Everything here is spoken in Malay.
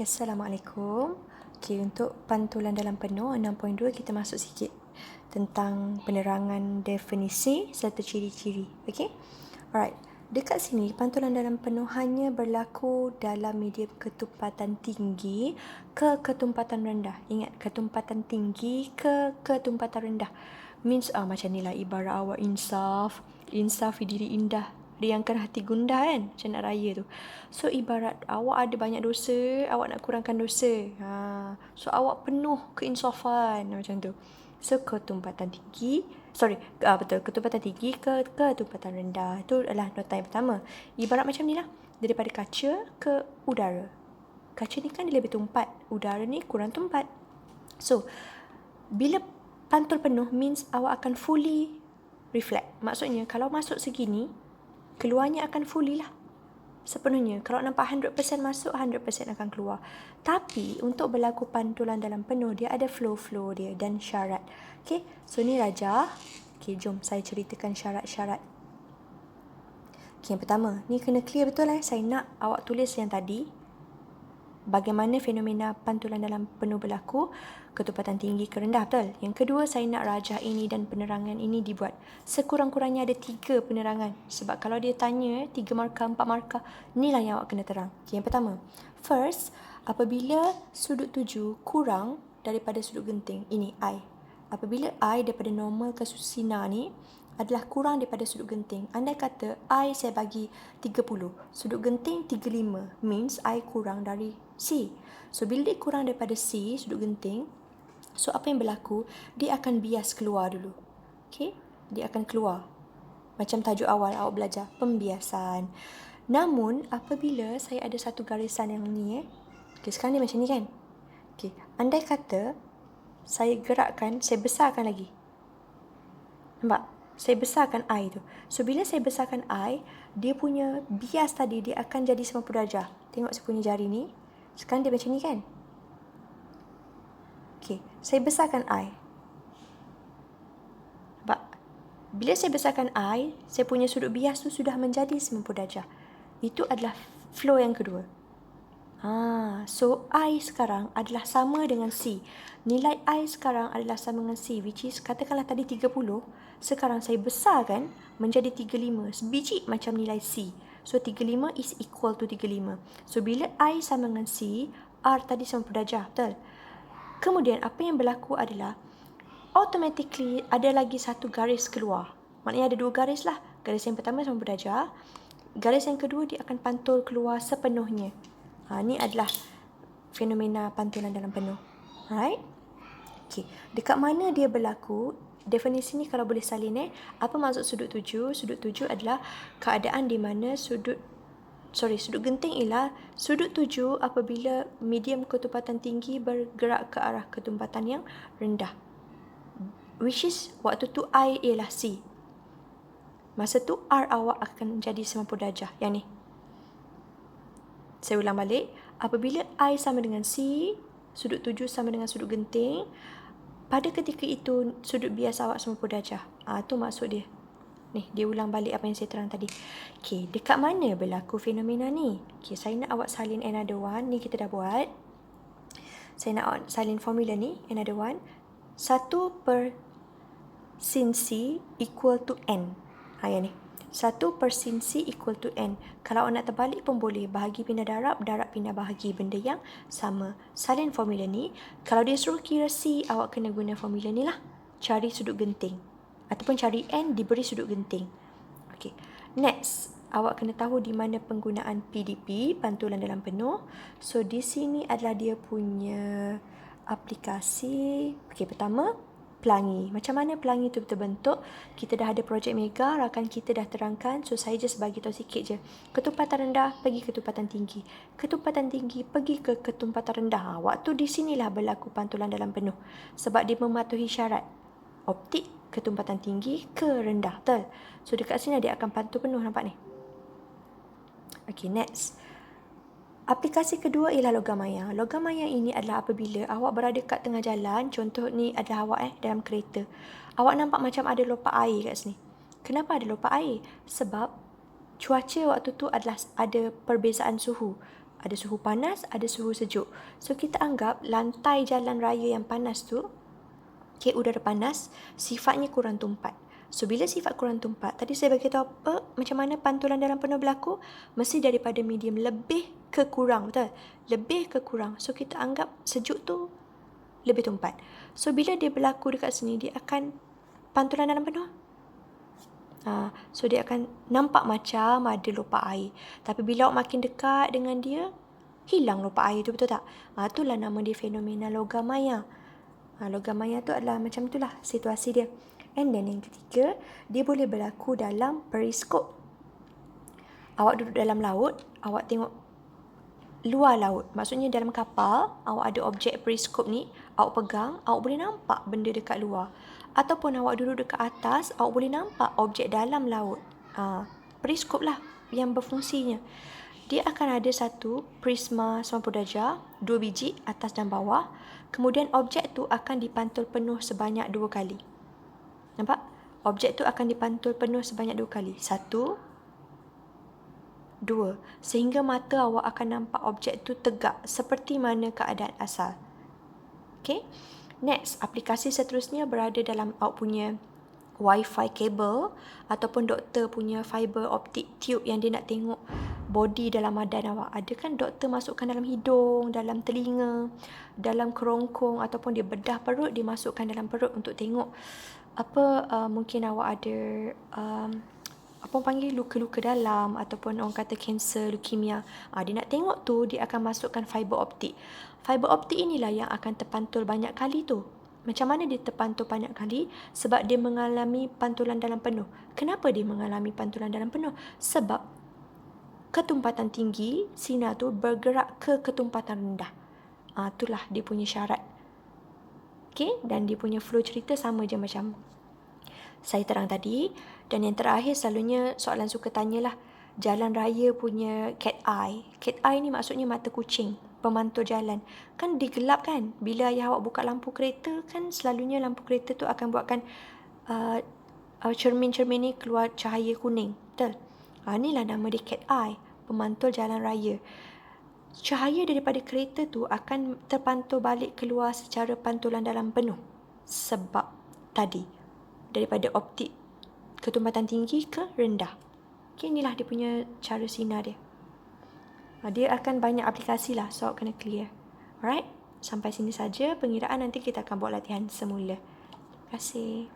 Okay, Assalamualaikum. Okay, untuk pantulan dalam penuh 6.2 kita masuk sikit tentang penerangan definisi serta ciri-ciri. Okay? Alright. Dekat sini, pantulan dalam penuh hanya berlaku dalam medium ketumpatan tinggi ke ketumpatan rendah. Ingat, ketumpatan tinggi ke ketumpatan rendah. Means macam ni lah, ibarat awak insaf diri indah, riangkan hati gundah kan, macam nak raya tu. So ibarat awak ada banyak dosa, awak nak kurangkan dosa, so awak penuh keinsafan macam tu. So ketumpatan tinggi, ketumpatan tinggi ke ketumpatan rendah, itu adalah nota yang pertama. Ibarat macam ni lah, daripada kaca ke udara. Kaca ni kan dia lebih tumpat, udara ni kurang tumpat. So bila pantul penuh means awak akan fully reflect. Maksudnya kalau masuk segini, keluarnya akan fully lah, sepenuhnya. Kalau nampak 100% masuk, 100% akan keluar. Tapi untuk berlaku pantulan dalam penuh, dia ada flow-flow dia dan syarat. Okay, so ni Rajah. Okay, jom saya ceritakan syarat-syarat. Okay, yang pertama, ni kena clear betul saya nak awak tulis yang tadi, bagaimana fenomena pantulan dalam penuh berlaku, ketumpatan tinggi ke rendah, betul? Yang kedua, saya nak rajah ini dan penerangan ini dibuat. Sekurang-kurangnya ada 3 penerangan. Sebab kalau dia tanya 3 markah, 4 markah, inilah yang awak kena terang. Okay, yang pertama, first, apabila sudut tuju kurang daripada sudut genting, ini I. Apabila I daripada normal ke sinar ni adalah kurang daripada sudut genting. Andai kata I saya bagi 30, sudut genting 35, means I kurang dari C. So bila dia kurang daripada C, sudut genting, so apa yang berlaku? Dia akan bias keluar dulu. Okay? Dia akan keluar. Macam tajuk awal awak belajar, pembiasan. Namun apabila saya ada satu garisan yang ni, okay, sekarang dia macam ni kan? Okay, andai kata saya gerakkan, saya besarkan lagi. Nampak? Saya besarkan I tu. So, bila saya besarkan I, dia punya bias tadi, dia akan jadi 90 darjah. Tengok saya punya jari ni. Sekarang dia macam ni kan? Okay, saya besarkan I. Nampak? Bila saya besarkan I, saya punya sudut bias tu sudah menjadi 90 darjah. Itu adalah flow yang kedua. So I sekarang adalah sama dengan C. Nilai I sekarang adalah sama dengan C, which is katakanlah tadi 30, sekarang saya besarkan menjadi 35, sebiji macam nilai C. So 35 is equal to 35. So bila I sama dengan C, R tadi 90 darjah, betul? Kemudian apa yang berlaku adalah automatically ada lagi satu garis keluar. Maknanya ada 2 garis lah. Garis yang pertama 90 darjah, garis yang kedua dia akan pantul keluar sepenuhnya. Ini adalah fenomena pantulan dalam penuh. Alright? Okay. Dekat mana dia berlaku? Definisi ni kalau boleh salin apa maksud sudut tuju? Sudut tuju adalah keadaan di mana sudut genting ialah sudut tuju apabila medium ketumpatan tinggi bergerak ke arah ketumpatan yang rendah. Which is waktu tu I ialah C. Masa tu R awak akan jadi 90 darjah. Yang ni. Saya ulang balik. Apabila I sama dengan C, sudut tuju sama dengan sudut genting, pada ketika itu sudut bias awak 90 darjah. Itu maksud dia. Ni, dia ulang balik apa yang saya terang tadi. Okay, dekat mana berlaku fenomena ni? Okay, saya nak awak salin another one. Ni kita dah buat. Saya nak awak salin formula ni, another one. 1 per sin C equal to N. Yang ni. 1 per sin C equal to N. Kalau awak nak terbalik pun boleh. Bahagi pindah darab pindah bahagi. Benda yang sama. Salin formula ni. Kalau dia suruh kira C, awak kena guna formula ni lah. Cari sudut genting. Ataupun cari N diberi sudut genting. Okay. Next. Awak kena tahu di mana penggunaan PDP, pantulan dalam penuh. So, di sini adalah dia punya aplikasi. Okay, pertama, pelangi. Macam mana pelangi itu terbentuk? Kita dah ada projek mega, rakan kita dah terangkan. So, saya just bagi tahu sikit je. Ketumpatan rendah pergi ketumpatan tinggi. Ketumpatan tinggi pergi ke ketumpatan rendah. Waktu di sinilah berlaku pantulan dalam penuh. Sebab dia mematuhi syarat. Optik ketumpatan tinggi ke rendah. Betul? So, dekat sini dia akan pantul penuh. Nampak ni? Okay, next. Aplikasi kedua ialah logam maya. Logam maya ini adalah apabila awak berada kat tengah jalan, contoh ni adalah awak dalam kereta. Awak nampak macam ada lopak air kat sini. Kenapa ada lopak air? Sebab cuaca waktu tu adalah ada perbezaan suhu. Ada suhu panas, ada suhu sejuk. So, kita anggap lantai jalan raya yang panas tu, okay, udara panas, sifatnya kurang tumpat. So, bila sifat kurang tumpat, tadi saya bagi tahu apa, macam mana pantulan dalam penuh berlaku? Mesti daripada medium lebih ke kurang, betul? Lebih ke kurang. So, kita anggap sejuk tu lebih tumpat. So, bila dia berlaku dekat sini, dia akan pantulan dalam penuh. So, dia akan nampak macam ada lopak air. Tapi bila awak makin dekat dengan dia, hilang lopak air tu, betul tak? Itulah nama dia fenomena logam maya. Logam maya tu adalah macam itulah situasi dia. And then yang ketiga, dia boleh berlaku dalam periskop. Awak duduk dalam laut, awak tengok luar laut. Maksudnya dalam kapal, awak ada objek periskop ni, awak pegang, awak boleh nampak benda dekat luar. Ataupun awak duduk dekat atas, awak boleh nampak objek dalam laut. Periskop lah yang berfungsinya. Dia akan ada satu prisma 90 darjah, 2 biji atas dan bawah. Kemudian objek tu akan dipantul penuh sebanyak 2 kali. Nampak? Objek tu akan dipantul penuh sebanyak 2 kali. 1, 2. Sehingga mata awak akan nampak objek tu tegak seperti mana keadaan asal. Okay? Next, aplikasi seterusnya berada dalam awak punya Wi-Fi kabel ataupun doktor punya fiber optic tube yang dia nak tengok body dalam badan awak. Ada kan doktor masukkan dalam hidung, dalam telinga, dalam kerongkong ataupun dia bedah perut, dia masukkan dalam perut untuk tengok mungkin awak ada panggil luka-luka dalam ataupun orang kata kanser, leukemia. Dia nak tengok tu, dia akan masukkan fiber optik. Fiber optik inilah yang akan terpantul banyak kali tu. Macam mana dia terpantul banyak kali? Sebab dia mengalami pantulan dalam penuh. Kenapa dia mengalami pantulan dalam penuh? Sebab ketumpatan tinggi, sinar tu bergerak ke ketumpatan rendah. Itulah dia punya syarat. Okay? Dan dia punya flow cerita sama je macam saya terang tadi. Dan yang terakhir selalunya soalan suka tanyalah jalan raya punya cat eye. Cat eye ni maksudnya mata kucing, pemantul jalan. Kan digelap kan? Bila ayah awak buka lampu kereta, kan selalunya lampu kereta tu akan buatkan cermin-cermin ni keluar cahaya kuning. Betul? Inilah nama dia cat eye, pemantul jalan raya. Cahaya daripada kereta tu akan terpantul balik keluar secara pantulan dalam penuh. Sebab tadi, daripada optik ketumpatan tinggi ke rendah. Okay, inilah dia punya cara sinar dia. Dia akan banyak aplikasi lah, so kena clear. Alright, sampai sini saja pengiraan, nanti kita akan buat latihan semula. Terima kasih.